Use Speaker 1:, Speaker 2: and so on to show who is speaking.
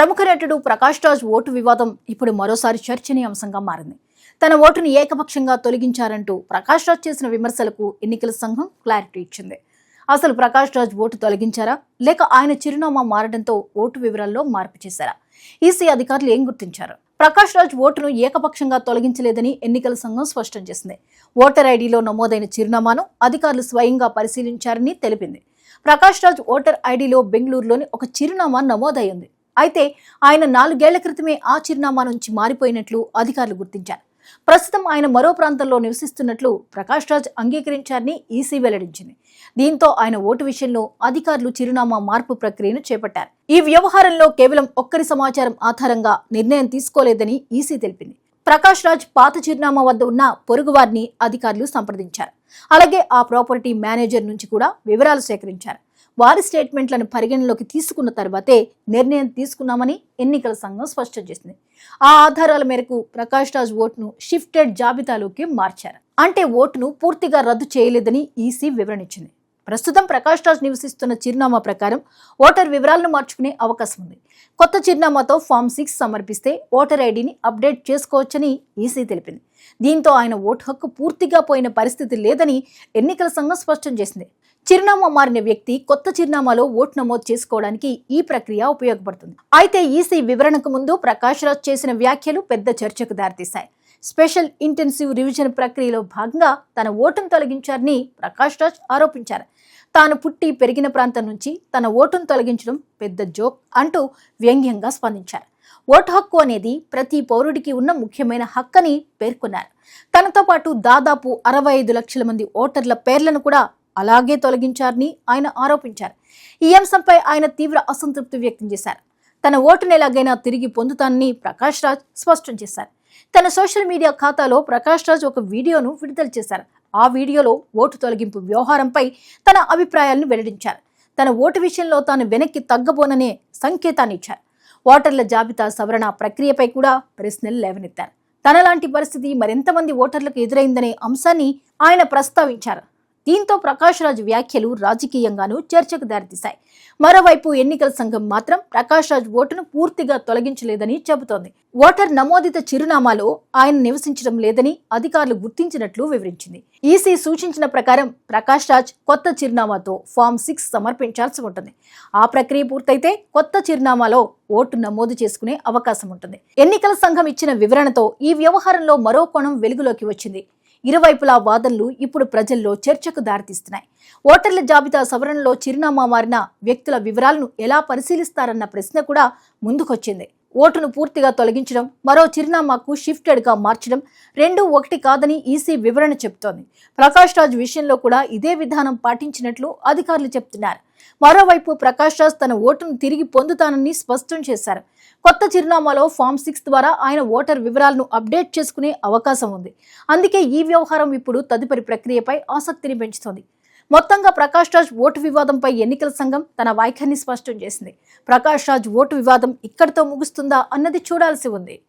Speaker 1: ప్రముఖ నటుడు ప్రకాష్ రాజ్ ఓటు వివాదం ఇప్పుడు మరోసారి చర్చనీయాంశంగా మారింది. తన ఓటును ఏకపక్షంగా తొలగించారంటూ ప్రకాష్ రాజ్ చేసిన విమర్శలకు ఎన్నికల సంఘం క్లారిటీ ఇచ్చింది. అసలు ప్రకాష్ రాజ్ ఓటు తొలగించారా లేక ఆయన చిరునామా మారడంతో ఓటు వివరాల్లో మార్పు చేశారా? ఈసీ అధికారులు ఏం గుర్తించారు? ప్రకాష్ రాజ్ ఓటును ఏకపక్షంగా తొలగించలేదని ఎన్నికల సంఘం స్పష్టం చేసింది. ఓటర్ ఐడీలో నమోదైన చిరునామాను అధికారులు స్వయంగా పరిశీలించారని తెలిపింది. ప్రకాష్ రాజ్ ఓటర్ ఐడీలో బెంగళూరులోని ఒక చిరునామా నమోదైంది. అయితే ఆయన 4 ఏళ్ల క్రితమే ఆ చిరునామా నుంచి మారిపోయినట్లు అధికారులు గుర్తించారు. ప్రస్తుతం ఆయన మరో ప్రాంతంలో నివసిస్తున్నట్లు ప్రకాష్ రాజ్ అంగీకరించారని ఈసీ వెల్లడించింది. దీంతో ఆయన ఓటు విషయంలో అధికారులు చిరునామా మార్పు ప్రక్రియను చేపట్టారు. ఈ వ్యవహారంలో కేవలం ఒక్కరి సమాచారం ఆధారంగా నిర్ణయం తీసుకోలేదని ఈసీ తెలిపింది. ప్రకాష్ రాజ్ పాత చిరునామా వద్ద ఉన్న పొరుగువారిని అధికారులు సంప్రదించారు. అలాగే ఆ ప్రాపర్టీ మేనేజర్ నుంచి కూడా వివరాలు సేకరించారు. వారి స్టేట్మెంట్లను పరిగణలోకి తీసుకున్న తర్వాతే నిర్ణయం తీసుకున్నామని ఎన్నికల సంఘం స్పష్టం చేసింది. ఆ ఆధారాల మేరకు ప్రకాష్ రాజ్ ఓటును షిఫ్టెడ్ జాబితాలోకి మార్చారు. అంటే ఓటును పూర్తిగా రద్దు చేయలేదని ఈసీ వివరణ ఇచ్చింది. ప్రస్తుతం ప్రకాష్ రాజ్ నివసిస్తున్న చిరునామా ప్రకారం ఓటర్ వివరాలను మార్చుకునే అవకాశం ఉంది. కొత్త చిరునామాతో ఫామ్ 6 సమర్పిస్తే ఓటర్ ఐడిని అప్డేట్ చేసుకోవచ్చని ఈసీ తెలిపింది. దీంతో ఆయన ఓటు హక్కు పూర్తిగా పోయిన పరిస్థితి లేదని ఎన్నికల సంఘం స్పష్టం చేసింది. చిరునామా మారిన వ్యక్తి కొత్త చిరునామాలో ఓటు నమోదు చేసుకోవడానికి ఈ ప్రక్రియ ఉపయోగపడుతుంది. అయితే ఈసీ వివరణకు ముందు ప్రకాష్ రాజ్ చేసిన వ్యాఖ్యలు పెద్ద చర్చకు దారితీశాయి. స్పెషల్ ఇంటెన్సివ్ రివిజన్ ప్రక్రియలో భాగంగా తన ఓటును తొలగించారని ప్రకాష్ రాజ్ ఆరోపించారు. తాను పుట్టి పెరిగిన ప్రాంతం నుంచి తన ఓటును తొలగించడం పెద్ద జోక్ అంటూ వ్యంగ్యంగా స్పందించారు. ఓటు హక్కు అనేది ప్రతి పౌరుడికి ఉన్న ముఖ్యమైన హక్కని పేర్కొన్నారు. తనతో పాటు దాదాపు 65 లక్షల మంది ఓటర్ల పేర్లను కూడా అలాగే తొలగించారని ఆయన ఆరోపించారు. ఈ అంశంపై ఆయన తీవ్ర అసంతృప్తి వ్యక్తం చేశారు. తన ఓటును ఎలాగైనా తిరిగి పొందుతానని ప్రకాష్ రాజ్ స్పష్టం చేశారు. తన సోషల్ మీడియా ఖాతాలో ప్రకాష్ రాజ్ ఒక వీడియోను విడుదల చేశారు. ఆ వీడియోలో ఓటు తొలగింపు వ్యవహారంపై తన అభిప్రాయాలను వెల్లడించారు. తన ఓటు విషయంలో తాను వెనక్కి తగ్గబోననే సంకేతాన్ని ఇచ్చారు. ఓటర్ల జాబితా సవరణ ప్రక్రియపై కూడా ప్రశ్నలు లేవనెత్తారు. తనలాంటి పరిస్థితి మరెంతమంది ఓటర్లకు ఎదురైందనే అంశాన్ని ఆయన ప్రస్తావించారు. దీంతో ప్రకాష్ రాజ్ వ్యాఖ్యలు రాజకీయంగానూ చర్చకు దారితీశాయి. మరోవైపు ఎన్నికల సంఘం మాత్రం ప్రకాష్ రాజ్ ఓటును పూర్తిగా తొలగించలేదని చెబుతోంది. ఓటర్ నమోదిత చిరునామాలో ఆయన నివసించడం లేదని అధికారులు గుర్తించినట్లు వివరించింది. ఈసీ సూచించిన ప్రకారం ప్రకాష్ రాజ్ కొత్త చిరునామాతో ఫామ్ 6 సమర్పించాల్సి ఉంటుంది. ఆ ప్రక్రియ పూర్తయితే కొత్త చిరునామాలో ఓటు నమోదు చేసుకునే అవకాశం ఉంటుంది. ఎన్నికల సంఘం ఇచ్చిన వివరణతో ఈ వ్యవహారంలో మరో కోణం వెలుగులోకి వచ్చింది. ఇరువైపులా వాదనలు ఇప్పుడు ప్రజల్లో చర్చకు దారితీస్తున్నాయి. ఓటర్ల జాబితా సవరణలో చిరునామా మారిన వ్యక్తుల వివరాలను ఎలా పరిశీలిస్తారన్న ప్రశ్న కూడా ముందుకొచ్చింది. ఓటును పూర్తిగా తొలగించడం, మరో చిరునామాకు షిఫ్టెడ్గా మార్చడం రెండూ ఒకటి కాదని ఈసీ వివరణ చెబుతోంది. ప్రకాష్ రాజ్ విషయంలో కూడా ఇదే విధానం పాటించినట్లు అధికారులు చెబుతున్నారు. మరోవైపు ప్రకాష్ రాజ్ తన ఓటును తిరిగి పొందుతానని స్పష్టం చేశారు. కొత్త చిరునామాలో ఫామ్ 6 ద్వారా ఆయన ఓటర్ వివరాలను అప్డేట్ చేసుకునే అవకాశం ఉంది. అందుకే ఈ వ్యవహారం ఇప్పుడు తదుపరి ప్రక్రియపై ఆసక్తిని పెంచుతోంది. మొత్తంగా ప్రకాష్ రాజ్ ఓటు వివాదంపై ఎన్నికల సంఘం తన వైఖరిని స్పష్టం చేసింది. ప్రకాష్ రాజ్ ఓటు వివాదం ఇక్కడితో ముగుస్తుందా అన్నది చూడాల్సి ఉంది.